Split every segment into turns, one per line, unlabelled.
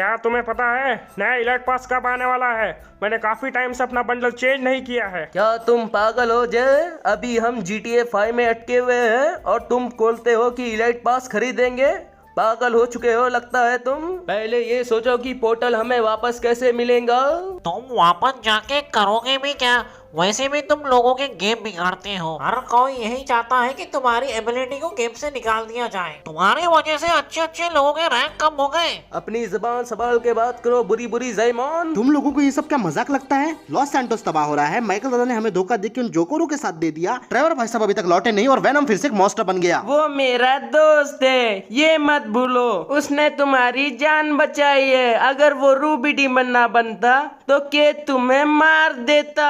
क्या तुम्हें पता है नया इलाइट पास कब आने वाला है? मैंने काफी टाइम से अपना बंडल चेंज नहीं किया है।
क्या तुम पागल हो जय? अभी हम GTA 5 में अटके हुए हैं और तुम बोलते हो कि इलाइट पास खरीदेंगे। पागल हो चुके हो लगता है तुम। पहले ये सोचो कि पोर्टल हमें वापस कैसे मिलेगा।
तुम वापस जाके करोगे भी क्या? वैसे भी तुम लोगों के गेम बिगाड़ते हो। हर कोई यही चाहता है कि तुम्हारी एबिलिटी को गेम से निकाल दिया जाए। तुम्हारी वजह से अच्छे अच्छे लोगों के रैंक कम हो गए।
अपनी जुबान संभाल के बात करो बुरी बुरी ज़ैमान।
तुम लोगों को ये सब क्या मजाक लगता है? लॉस सैंटोस तबाह हो रहा है। माइकल दादा ने हमें धोखा देके उन जोकोरों के साथ दे दिया। ट्रेवर भाई साहब अभी तक लौटे नहीं और वेनम फिर से एक मॉन्स्टर बन गया।
वो मेरा दोस्त है, ये मत भूलो। उसने तुम्हारी जान बचाई है। अगर वो रूबी डीमन ना बनता तो के तुम्हें मार देता।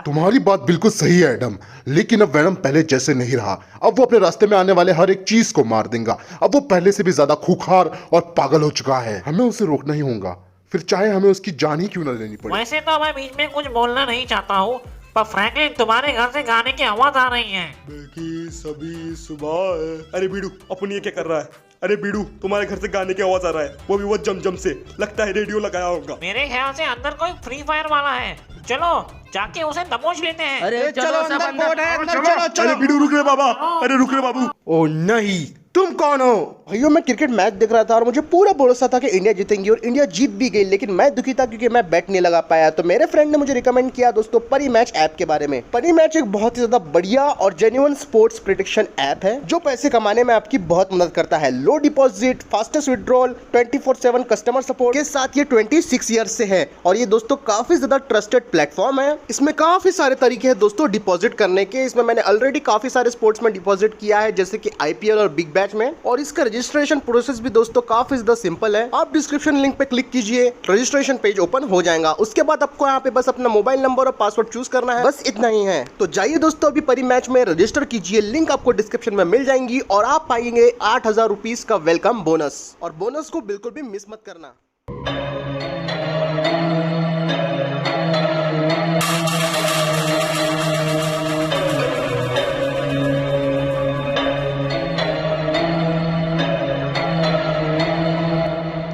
तुम्हारी बात बिल्कुल सही है एडम, लेकिन अब वेनम पहले जैसे नहीं रहा। अब वो अपने रास्ते में आने वाले हर एक चीज को मार देगा। अब वो पहले से भी ज्यादा खूंखार और पागल हो चुका है। हमें उसे रोकना ही होगा, फिर चाहे हमें उसकी जान ही क्यों न लेनी पड़े।
वैसे तो मैं बीच में कुछ बोलना नहीं चाहता हूँ, पर फ्रैंकलिन तुम्हारे घर से गाने की आवाज आ रही है।
बेकी सभी सुबह है। अरे बीड़ू अपन ये क्या कर रहा है? अरे बीड़ू तुम्हारे घर से गाने की आवाज आ रहा है, वो भी वो जम से। लगता है रेडियो लगाया होगा।
मेरे ख्याल से अंदर कोई फ्री फायर वाला है। चलो जाके उसे दबोच लेते हैं।
अरे चलो सब अंदर।
अरे बीड़ू रुक रे बाबा, अरे रुक रे बाबू।
ओ नहीं, तुम कौन हो? भैया मैं क्रिकेट मैच देख रहा था और मुझे पूरा भरोसा था कि इंडिया जीतेंगी और इंडिया जीत भी गई, लेकिन मैं दुखी था क्योंकि मैं बैट नहीं लगा पाया। तो मेरे फ्रेंड ने मुझे रिकमेंड किया दोस्तों परी मैच ऐप के बारे में। परी मैच एक बहुत ही ज्यादा बढ़िया और जेन्युइन स्पोर्ट्स प्रेडिक्शन ऐप है जो पैसे कमाने में आपकी बहुत मदद करता है। Low deposit, fastest withdrawal, 24/7 customer support के साथ ये 26 ईयर्स से है और ये दोस्तों काफी ज्यादा ट्रस्टेड प्लेटफॉर्म है। इसमें काफी सारे तरीके हैं दोस्तों डिपॉजिट करने के। इसमें मैंने ऑलरेडी काफी सारे स्पोर्ट्स में डिपॉजिट किया है जैसे कि IPL और बिग बैच में, और इसका रजिस्ट्रेशन प्रोसेस भी दोस्तों काफी ज्यादा सिंपल है। आप डिस्क्रिप्शन लिंक पे क्लिक कीजिए, रजिस्ट्रेशन पेज ओपन हो जाएगा। उसके बाद आपको यहाँ पे बस अपना मोबाइल नंबर और पासवर्ड चूज करना है, बस इतना ही है। तो जाइए दोस्तों अभी परी मैच में रजिस्टर कीजिए, लिंक आपको डिस्क्रिप्शन में मिल जाएंगी और आप पाएंगे 8,000 रुपीज का वेलकम बोनस। और बोनस को बिल्कुल भी मिस मत करना।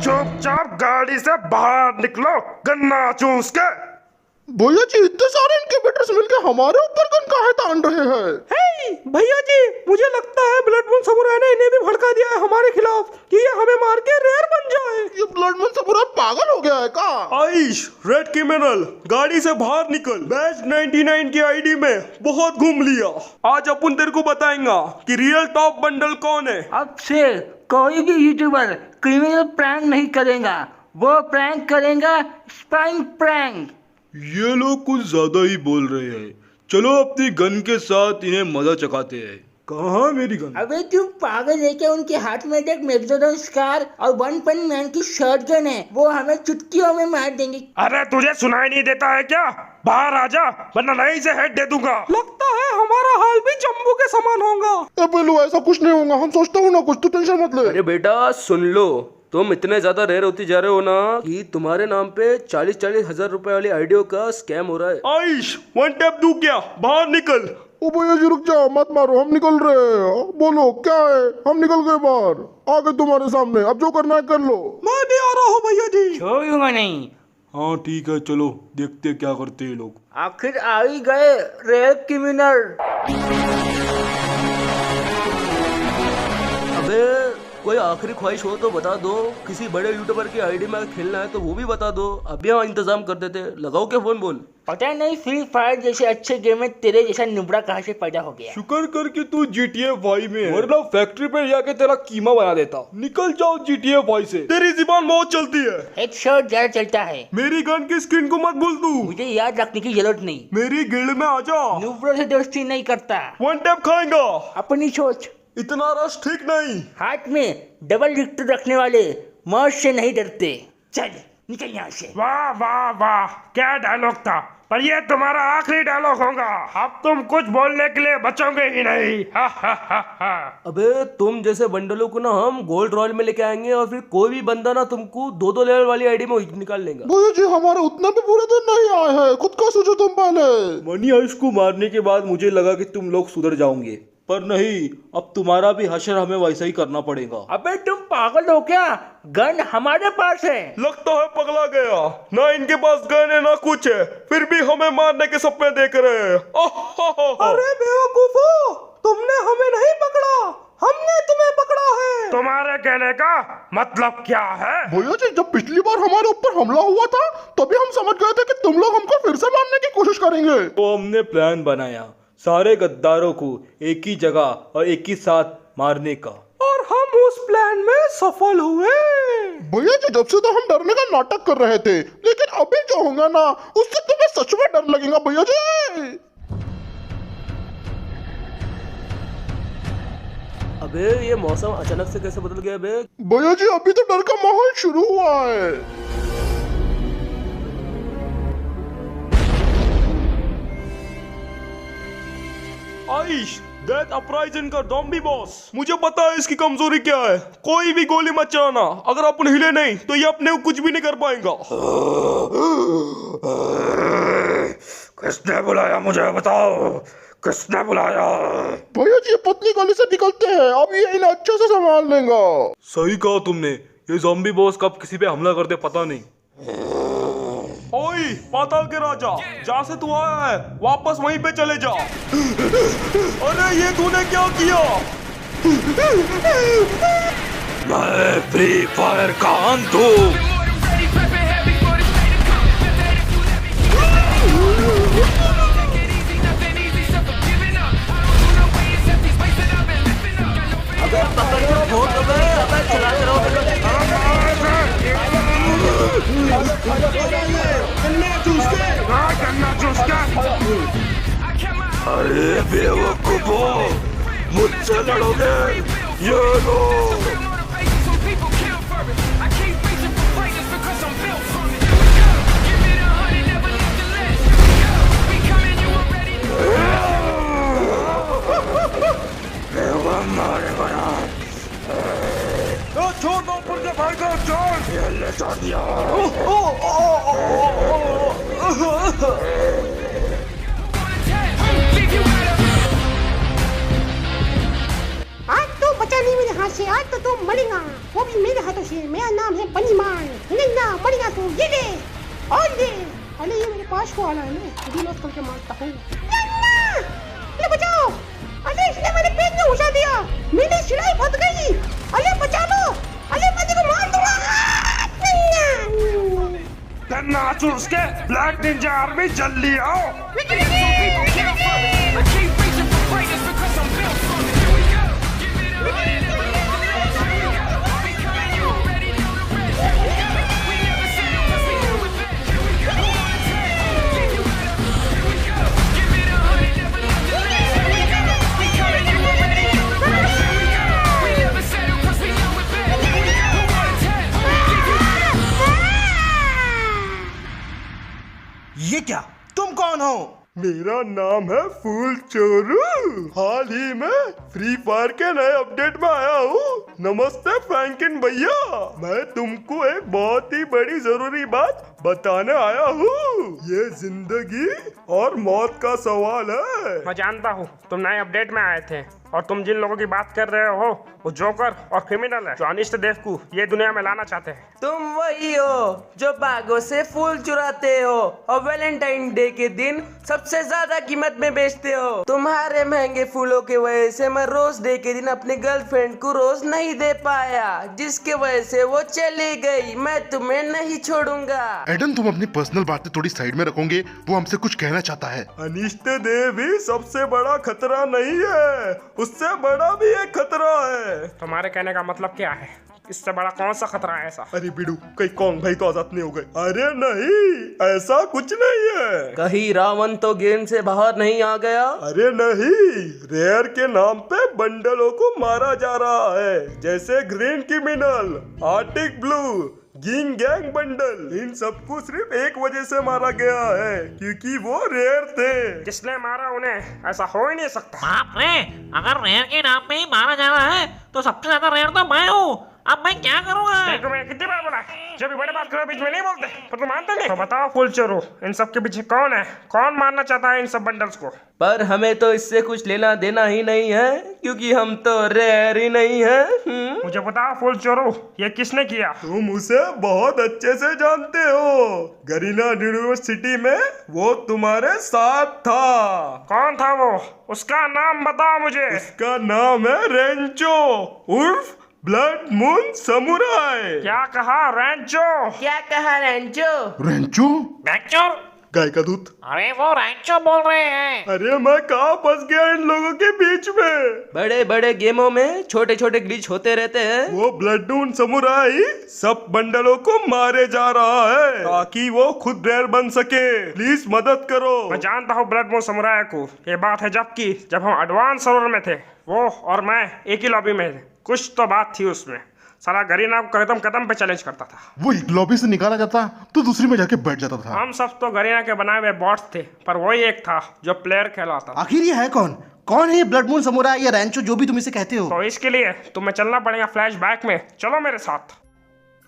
चुपचाप गाड़ी से बाहर निकलो, गन्ना चूस के।
भैया जी इतने सारे इनक्यूबेटर्स मिलके हमारे ऊपर गन काहे तान रहे हैं?
भैया जी मुझे लगता है ब्लडमून समुराई ने इन्हें भी भड़का दिया है हमारे खिलाफ कि ये हमें मार के रेयर बन जाए।
ये ब्लडमन से पूरा पागल हो गया है का?
आइश रेड क्रिमिनल, गाड़ी से बाहर निकल। बैच 99 की आईडी में बहुत घूम लिया। आज अपन तेरे को बताएंगा कि रियल टॉप बंडल कौन है।
अब से कोई भी यूट्यूबर क्रिमिनल प्रैंक नहीं करेगा, वो प्रैंक करेगा स्पाइंग प्रैंक।
ये लोग कुछ ज्यादा ही बोल रहे हैं। चलो अपनी गन के साथ इन्हें मजा चखाते हैं।
कहाँ मेरी गन?
अबे तू पागल है क्या? उनके हाथ में एक मेगाडोन स्कार और वन पंच मैन की शॉटगन है, वो हमें चुटकियों में मार देंगे।
अरे तुझे सुनाई नहीं देता है क्या? बाहर आजा वरना नहीं से हेड दे दूंगा। लगता है हमारा हाल भी जम्बू के समान होगा।
अबे लो ऐसा कुछ नहीं होगा, हम सोचते हो ना कुछ, तू टेंशन मत ले।
अरे बेटा सुन लो, तुम इतने ज्यादा रेयर होती जा रहे हो ना कि तुम्हारे नाम पे 40-40 हजार रुपए वाली आईडियो का स्कैम हो रहा है।
आइश वन टैप दू क्या? बाहर निकल।
ओ भैया जी रुक जाओ, मत मारो, हम निकल रहे हैं। बोलो क्या है? हम निकल गए बाहर, आ गए तुम्हारे सामने, अब जो करना है कर लो।
मैं भी आ रहा हूँ भैया जी।
छोड़ूंगा नहीं।
हाँ ठीक है, चलो देखते क्या करते हैं लोग।
आखिर आ ही गए रेयर क्रिमिनल।
अबे कोई आखिरी ख्वाहिश हो तो बता दो, किसी बड़े यूट्यूबर की आईडी में खेलना है तो वो भी बता दो, अभी हम इंतजाम कर देते। लगाओ क्या फोन? बोल।
पता नहीं फ्री फायर जैसे अच्छे गेम में तेरे जैसा नुबड़ा कहाँ से पैदा हो गया।
शुक्र कर कि तू GTA 5 में है, वरना फैक्ट्री पे जाके तेरा कीमा बना देता। निकल जाओ GTA 5 से।
तेरी जुबान बहुत चलती है।
हेडशॉट ज्यादा चलता है।
मेरी गन की स्क्रीन को मत भूल तू।
मुझे याद रखने की जरूरत नहीं।
मेरी गिल्ड में आजा।
नुबड़ों से दोस्ती नहीं करता।
वन टैप खाएगा।
अपनी सोच।
इतना रश ठीक नहीं।
हाथ में डबल रिक्टर रखने वाले मौत से नहीं डरते। चल निकल यहाँ से।
वाह वाह वाह, क्या डायलॉग था। पर ये तुम्हारा आखिरी डायलॉग होगा। अब तुम कुछ बोलने के लिए बचोगे ही नहीं। हा हा हा हा।
अबे तुम जैसे बंडलों को ना हम गोल्ड रॉयल में लेके आएंगे और फिर कोई भी बंदा ना तुमको 2-2 लेवल वाली आईडी में निकाल लेगा।
भैया जी हमारे उतना भी पूरे दिन नहीं आए हैं, खुद का सोचो तुम पहले।
मनी हाइस्ट को मारने के बाद मुझे लगा कि तुम लोग सुधर जाओगे, पर नहीं, अब तुम्हारा भी हशर हमें वैसा ही करना पड़ेगा।
अबे तुम पागल हो क्या? गन हमारे पास है।
लगता है पगला गया, ना इनके पास गन है ना कुछ है, फिर भी हमें मारने के सपने देख रहे हैं। अरे बेवकूफो, तुमने हमें नहीं पकड़ा, हमने तुम्हें पकड़ा है। तुम्हारे कहने का मतलब क्या है?
भैया जी, जब पिछली बार हमारे ऊपर हमला हुआ था तभी हम समझ गए थे कि तुम लोग हमको फिर से मारने की कोशिश करेंगे।
तो हमने प्लान बनाया सारे गद्दारों को एक ही जगह और एक ही साथ मारने का,
और हम उस प्लान में सफल हुए।
भैया जी, जब से तो हम डरने का नाटक कर रहे थे, लेकिन अभी जो होगा ना उससे तुम्हें सच में डर लगेगा भैया जी।
अबे ये मौसम अचानक से कैसे बदल गया बे?
भैया जी, अभी तो डर का माहौल शुरू हुआ है।
आइश, दैट अपराइजन का ज़ॉम्बी बॉस, मुझे पता है इसकी कमजोरी क्या है। कोई भी गोली मत चलाना, अगर अपन हिले नहीं तो ये अपने को कुछ भी नहीं कर पाएगा। किसने बुलाया मुझे बताओ, किसने बुलाया?
भैया जी, पतली गली से निकलते हैं, अब ये इन्हें अच्छे से संभाल लेगा।
सही कहा तुमने, ये ज़ॉम्बी बॉस कब किसी पे हमला करते पता नहीं।
ओए पाताल के राजा, जहाँ से तू आया है वापस वहीं पे चले जा। अरे ये तूने क्या किया? मैं फ्री फायर का अंत हूँ।
अबे पकड़ो, बहुत हो गए। अबे चलाते रहो।
अरे बेवकूफो, मुझसे लड़ोगे? ये लो। छोड़ दो ऊपर के भाई को, छोड़। ये ले छोड़ दिया।
आज तो बचा नहीं मेरे हाथ से, आज तो तुम मरेगा, वो भी मेरे हाथों से। मेरा नाम है बनीमान, नन्ना मरेगा तू। ये ले और ले। अरे ये मेरे पास को आना है, मैं रिलोड करके मारता हूँ। नन्ना, ये बचाओ। अरे इसने मेरे पेट में घुसा दिया, मेरी सिलाई फट गई। अरे बचा लो, अरे मैं तेरे को मार दूंगा।
गन्ना चूस के ब्लैक निंजा आर्मी जल्दी आओ।
ये क्या, तुम कौन हो?
मेरा नाम है फूल चोरू। हाल ही में फ्री फायर के नए अपडेट में आया हूँ। नमस्ते फ्रैंकिन भैया, मैं तुमको एक बहुत ही बड़ी जरूरी बात बताने आया हूँ। ये जिंदगी और मौत का सवाल है।
मैं जानता हूँ तुम नए अपडेट में आए थे, और तुम जिन लोगों की बात कर रहे हो वो जोकर और क्रिमिनल है, जो अनिष्ट देव को ये दुनिया में लाना चाहते हैं।
तुम वही हो जो बागों से फूल चुराते हो और वैलेंटाइन डे के दिन सबसे ज्यादा कीमत में बेचते हो। तुम्हारे महंगे फूलों की वजह से मैं रोज डे के दिन अपनी गर्लफ्रेंड को रोज नहीं दे पाया, जिसके वजह से वो चली गई। मैं तुम्हें नहीं छोड़ूंगा।
एडम, तुम अपनी पर्सनल बातें थोड़ी साइड में रखोगे? वो हमसे कुछ कहना चाहता है।
अनिष्ट देव ही सबसे बड़ा खतरा नहीं है, उससे बड़ा भी एक खतरा है।
तुम्हारे कहने का मतलब क्या है? इससे बड़ा कौन सा खतरा है ऐसा?
अरे बिडू, कहीं कौन भाई तो आजाद नहीं हो गए? अरे नहीं, ऐसा कुछ नहीं है।
कहीं रावण तो गेम से बाहर नहीं आ गया?
अरे नहीं, रेयर के नाम पे बंडलों को मारा जा रहा है, जैसे green criminal, arctic blue, ging gang bundle. इन सबको सिर्फ एक वजह से मारा गया है, क्योंकि वो रेयर थे।
जिसने मारा उन्हें ऐसा हो ही नहीं सकता।
बाप रे, अगर रेयर के नाम पे ही मारा जा रहा है तो सबसे ज्यादा रेयर तो मैं हूँ। अब मैं क्या करूँगा?
देखो मैं कितनी बार बोला जब भी बड़े बात करो बीच में नहीं बोलते, पर तुम मानते नहीं। तो बताओ फुल चोरू, इन सब के पीछे कौन है? कौन मारना चाहता है इन सब बंडल्स को?
पर हमें तो इससे कुछ लेना देना ही नहीं है, क्योंकि हम तो रेयर ही नहीं है।
मुझे बताओ फुल चोरू, ये किसने किया?
तुम उसे बहुत अच्छे से जानते हो। गरीना यूनिवर्सिटी में वो तुम्हारे साथ था।
कौन था वो? उसका नाम बताओ मुझे।
उसका नाम है रेंचो उर्फ ब्लड मून समुराई।
क्या कहा रैंचो?
क्या कहा रेंचो?
रेंचो?
रैंचो?
गाय का दूध।
अरे वो रैंचो बोल रहे हैं।
अरे मैं कहाँ फंस गया इन लोगों के बीच में।
बड़े बड़े गेमों में छोटे छोटे ग्लिच होते रहते हैं।
वो ब्लड मून समुराई सब बंडलों को मारे जा रहा है ताकि वो खुद रेयर बन सके। प्लीज मदद करो।
मैं जानता हूँ ब्लड मून समुराई को। ये बात है जब हम एडवांस सर्वर में थे, वो और मैं एक ही लॉबी में थे। कुछ तो बात थी उसमें। साला गरीना को कदम कदम पे चैलेंज करता था।
वो एक लॉबी से निकाला जाता तो दूसरी में जाके बैठ जाता था।
हम सब तो गरीना के बनाए हुए बॉट्स थे, पर वही एक था जो प्लेयर कहलाता था।
आखिर ये है कौन? कौन है ये ब्लड मून समुराई या रैंचो जो भी तुम इसे कहते हो?
तो इसके लिए तुम्हें चलना पड़ेगा फ्लैश बैक में। चलो मेरे साथ।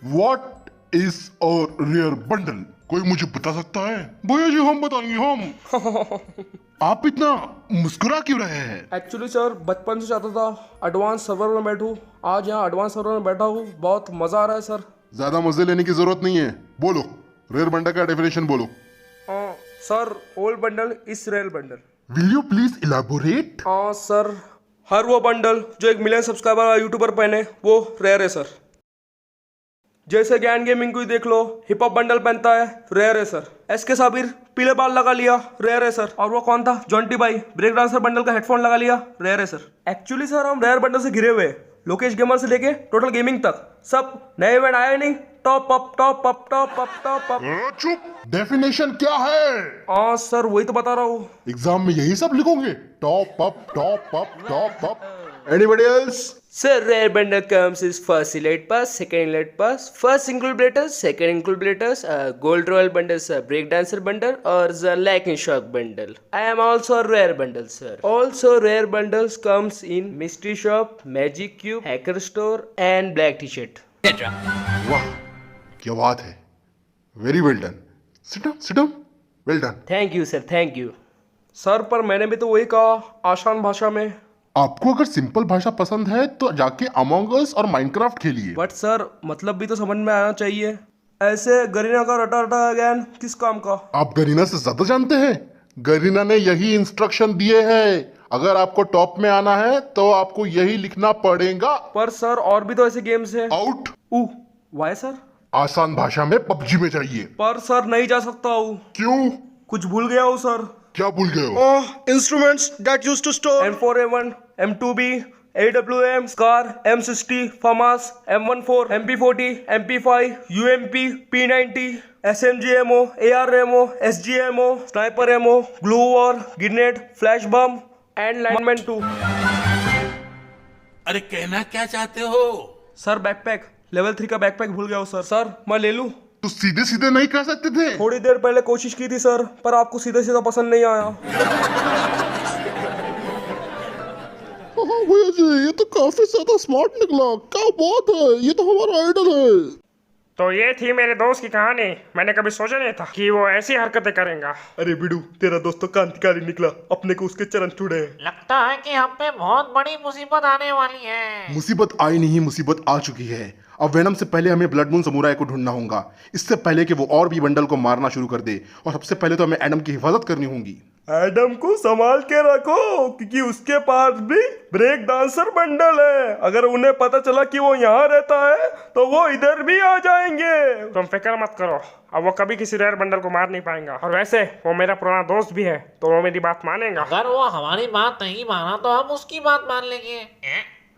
What is our rare bundle? कोई मुझे बता सकता है? भैया जी हम बताएंगे हम। आप इतना मुस्कुरा क्यों रहे हैं?
एक्चुअली सर बचपन से चाहता था एडवांस सर्वर में बैठूं, आज यहाँ एडवांस सर्वर में बैठा हूँ, बहुत मजा आ रहा है सर।
ज्यादा मजे लेने की जरूरत नहीं है, बोलो रेयर बंडल का डेफिनेशन बोलो।
Sir old bundle is rare bundle.
Will you please elaborate?
हाँ सर, हर वो बंडल जो 1 मिलियन सब्सक्राइबर वाला यूट्यूबर पहने वो रेयर है सर। जैसे ज्ञान गेमिंग को ही देख लो, हिप हॉप बंडल पहनता है, रेयर है सर। एसके साबिर पीले बाल लगा लिया, रेयर है सर। और वो कौन था, जॉन्टी भाई ब्रेक डांसर बंडल का हेडफोन लगा लिया, रेयर है सर। एक्चुअली सर हम रेयर बंडल से घिरे हुए, लोकेश गेमर से लेके टोटल गेमिंग तक सब नए इवेंट आया नहीं। Top up top up top up top up.
चुप, डेफिनेशन क्या है?
हाँ सर वही तो बता रहा हूँ।
एग्जाम में यही सब लिखोगे? Top up top up top up. Anybody else?
Sir, rare bundle comes is first elite pass, second elite pass, first incubators, second incubators, gold royal bundles, breakdancer bundle, or the Lightning shock bundle. I am also a rare bundle, sir. Also, rare bundles comes in mystery shop, magic cube, hacker store, and black t-shirt.
वाह क्या बात है, very well done. Sit down, well done.
Thank you, sir. Thank you.
Sir पर मैंने भी तो वही कहा, आसान भाषा में।
आपको अगर सिंपल भाषा पसंद है तो जाके अमंग अस और माइनक्राफ्ट खेलिए।
बट सर मतलब भी तो समझ में आना चाहिए। ऐसे गरीना का रटा रटा ज्ञान किस काम का?
आप गरीना से ज्यादा जानते हैं। गरीना ने यही इंस्ट्रक्शन दिए हैं, अगर आपको टॉप में आना है तो आपको यही लिखना पड़ेगा।
पर सर और भी तो ऐसे गेम्स हैं।
आउट।
Why sir?
आसान भाषा में पबजी में जाइए।
पर सर नहीं जा सकता हूँ।
क्यों?
कुछ भूल गया हूँ सर।
क्या भूल गए हो?
Instruments that used to store
M4A1, M2B, AWM, SCAR, M60, FAMAS, M14, MP40, MP5, UMP, P90, SMG ammo, AR ammo, SG ammo, sniper ammo, glue war, grenade, flash bomb, and lineman 2.
अरे कहना क्या चाहते हो?
Sir backpack, level 3 का backpack भूल गया हूँ sir. Sir मैं ले लूँ?
तो सीधे सीधे नहीं कह सकते थे?
थोड़ी देर पहले कोशिश की थी सर, पर आपको सीधा सीधा पसंद नहीं आया।
भैया जी ये तो काफी ज्यादा स्मार्ट निकला, क्या बात है, ये तो हमारा आइडल है।
तो ये थी मेरे दोस्त की कहानी। मैंने कभी सोचा नहीं था कि वो ऐसी हरकतें करेगा।
अरे बिडू तेरा दोस्त तो क्रांतिकारी निकला, अपने को उसके चरण छूटे।
लगता है कि हम पे बहुत बड़ी मुसीबत आने वाली है।
मुसीबत आई नहीं, मुसीबत आ चुकी है। अब वेनम से पहले हमें ब्लड मून समुराई को ढूंढना होगा, इससे पहले कि वो और भी बंडल को मारना शुरू कर दे। और सबसे पहले तो हमें एडम की हिफाजत करनी होगी।
एडम को संभाल के रखो, क्योंकि उसके पास भी ब्रेक डांसर बंडल है। अगर उन्हें पता चला कि वो यहाँ रहता है तो वो इधर भी आ जाएंगे।
तुम फिक्र मत करो, अब वो कभी किसी रेयर बंडल को मार नहीं पाएगा। और वैसे वो मेरा पुराना दोस्त भी है, तो वो मेरी बात मानेगा।
अगर वो हमारी बात नहीं माना तो हम उसकी बात मान लेंगे।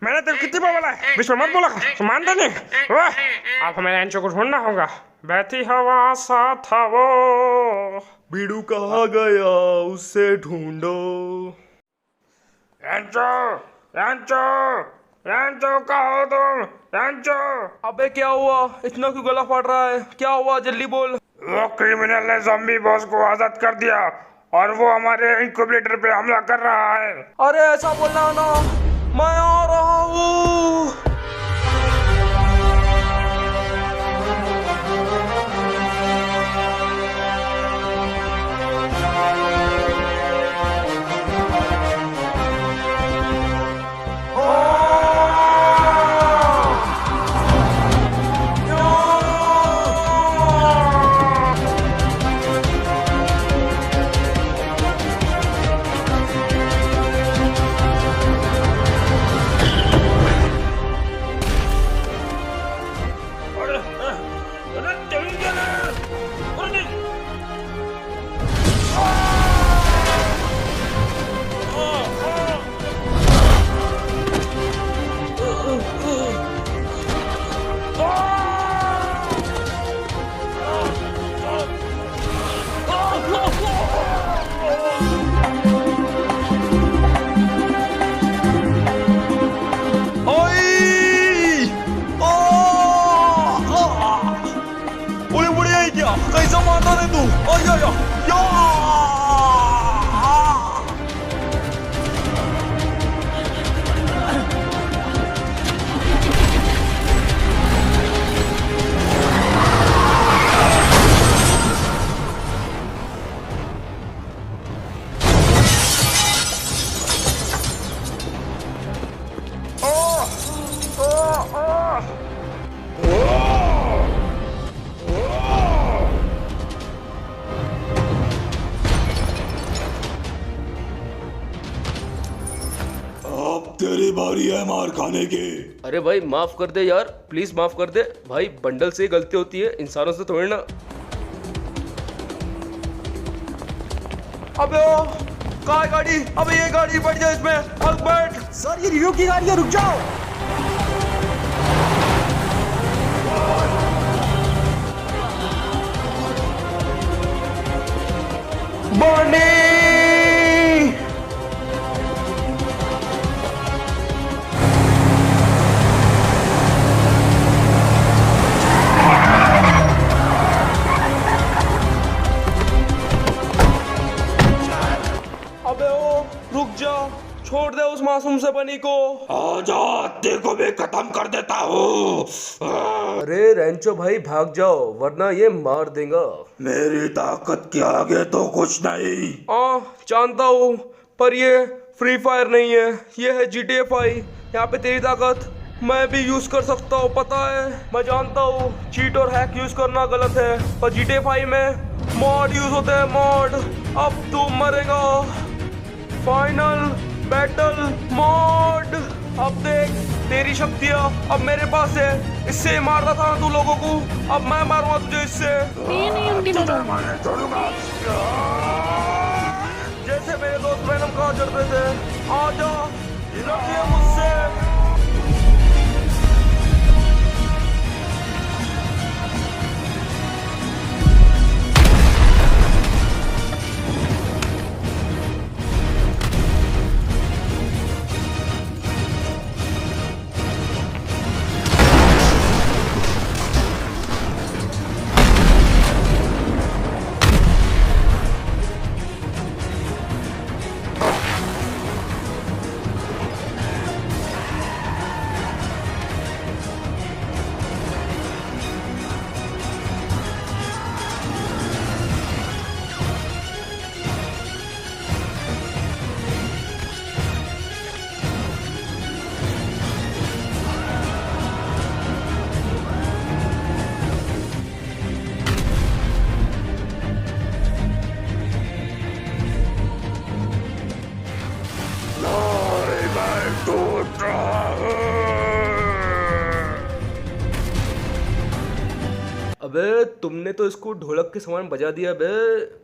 मैंने तेरे कितनी बार बोला है, बीच में मत बोला, तू मानता नहीं। अब हमें एंचो को ढूंढना होगा। बहती हवा सा था वो,
बिडू कहाँ गया, उसे ढूंढो।
एंचो, एंचो, एंचो कहाँ हो तुम? एंचो।
अबे क्या हुआ, इतना क्यों गला फाट रहा है? क्या हुआ जल्दी बोल।
वो क्रिमिनल ने ज़ॉम्बी बॉस को आजाद कर दिया और वो हमारे इनक्यूबेटर पे हमला कर रहा है।
अरे ऐसा बोलना ना, मैं आ रहा हूँ।
अब तेरी बारी है मार खाने की।
अरे भाई माफ कर दे यार, प्लीज माफ कर दे भाई, बंडल से ही गलती होती है, इंसानों से थोड़ी ना।
अबे ओ कहाँ है गाड़ी? अबे ये गाड़ी बैठ जा इसमें, हल्क बैठ।
सर ये रियो की गाड़ी है, रुक जाओ।
बॉन्डी अबे ओ रुक जा, छोड़ दे उस मासूम से बनी को।
आजा, देखो मैं खत्म कर देता हूँ।
अरे रेंचो भाई भाग जाओ वरना ये मार देगा।
मेरी ताकत के आगे तो कुछ नहीं।
जानता हूँ, पर ये फ्री फायर नहीं है, ये है GTA 5। यहाँ पे तेरी ताकत मैं भी यूज कर सकता हूँ, पता है। मैं जानता हूँ चीट और हैक यूज करना गलत है, पर GTA 5 में मॉड यूज होते हैं, मॉड। अब तू मरेगा। Final battle mode. अब देख तेरी शक्तियाँ अब मेरे पास है, इससे मारता था ना तू लोगों को, अब मैं मारूंगा तुझे इससे। जैसे मेरे दोस्त वेनम कहा करते थे, आजा लड़िए मुझसे।
अबे तुमने तो इसको ढोलक के समान बजा दिया बे,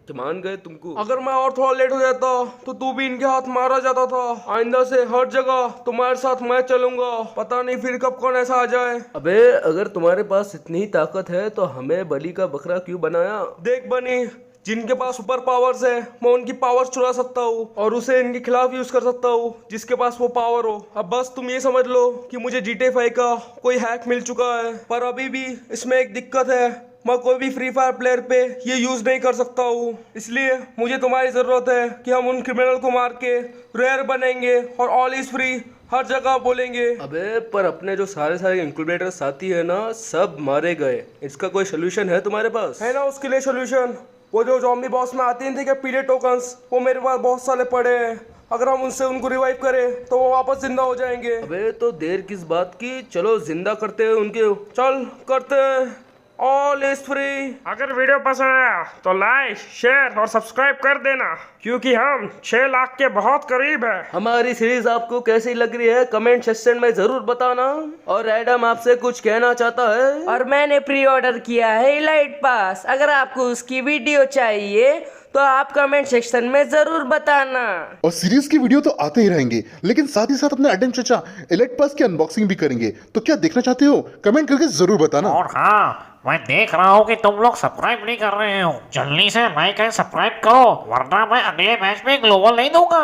कि मान गए तुमको।
अगर मैं और थोड़ा लेट हो जाता तो तू भी इनके हाथ मारा जाता था। आइंदा से हर जगह तुम्हारे साथ मैं चलूंगा, पता नहीं फिर कब कौन ऐसा आ जाए।
अबे अगर तुम्हारे पास इतनी ही ताकत है तो हमें बलि का बकरा क्यों बनाया?
देख बनी, जिनके पास सुपर पावर्स है मैं उनकी पावर्स चुरा सकता हूँ और उसे इनके खिलाफ यूज कर सकता हूँ जिसके पास वो पावर हो। अब बस तुम ये समझ लो कि मुझे GTA 5 का कोई हैक मिल चुका है, पर अभी भी इसमें एक दिक्कत है, मैं कोई भी फ्री फायर प्लेयर पे ये यूज नहीं कर सकता हूँ। इसलिए मुझे तुम्हारी जरूरत है कि हम उन क्रिमिनल को मार के रेयर बनेंगे और ऑल इज फ्री हर जगह बोलेंगे।
अबे पर अपने जो सारे इंक्यूबेटर साथी है ना, सब मारे गए, इसका कोई सोल्यूशन है तुम्हारे पास?
है ना उसके लिए सोल्यूशन। वो जो ज़ॉम्बी बॉस में आती थी क्या पीले टोकन्स, वो मेरे पास बहुत सारे पड़े हैं। अगर हम उनसे उनको रिवाइव करें तो वो वापस जिंदा हो जाएंगे।
अबे तो देर किस बात की, चलो जिंदा करते हैं उनके।
चल करते हैं, ऑल इज फ्री।
अगर वीडियो पसंद आया तो लाइक शेयर और सब्सक्राइब कर देना, क्योंकि हम 6 लाख के बहुत करीब है।
हमारी सीरीज आपको कैसी लग रही है कमेंट सेक्शन में जरूर बताना। और एडम आपसे कुछ कहना चाहता है।
और मैंने प्री ऑर्डर किया है इलाइट पास, अगर आपको उसकी वीडियो चाहिए तो आप कमेंट सेक्शन में जरूर बताना।
और सीरीज की वीडियो तो आते ही रहेंगे, लेकिन साथ ही साथ अपने एडम चचा एलाइट पास की अनबॉक्सिंग भी करेंगे। तो क्या देखना चाहते हो कमेंट करके जरूर बताना।
और हाँ, मैं देख रहा हूँ कि तुम लोग सब्सक्राइब नहीं कर रहे हो, जल्दी से लाइक एंड सब्सक्राइब करो, वरना मैं अगले मैच में ग्लोबल नहीं दूंगा।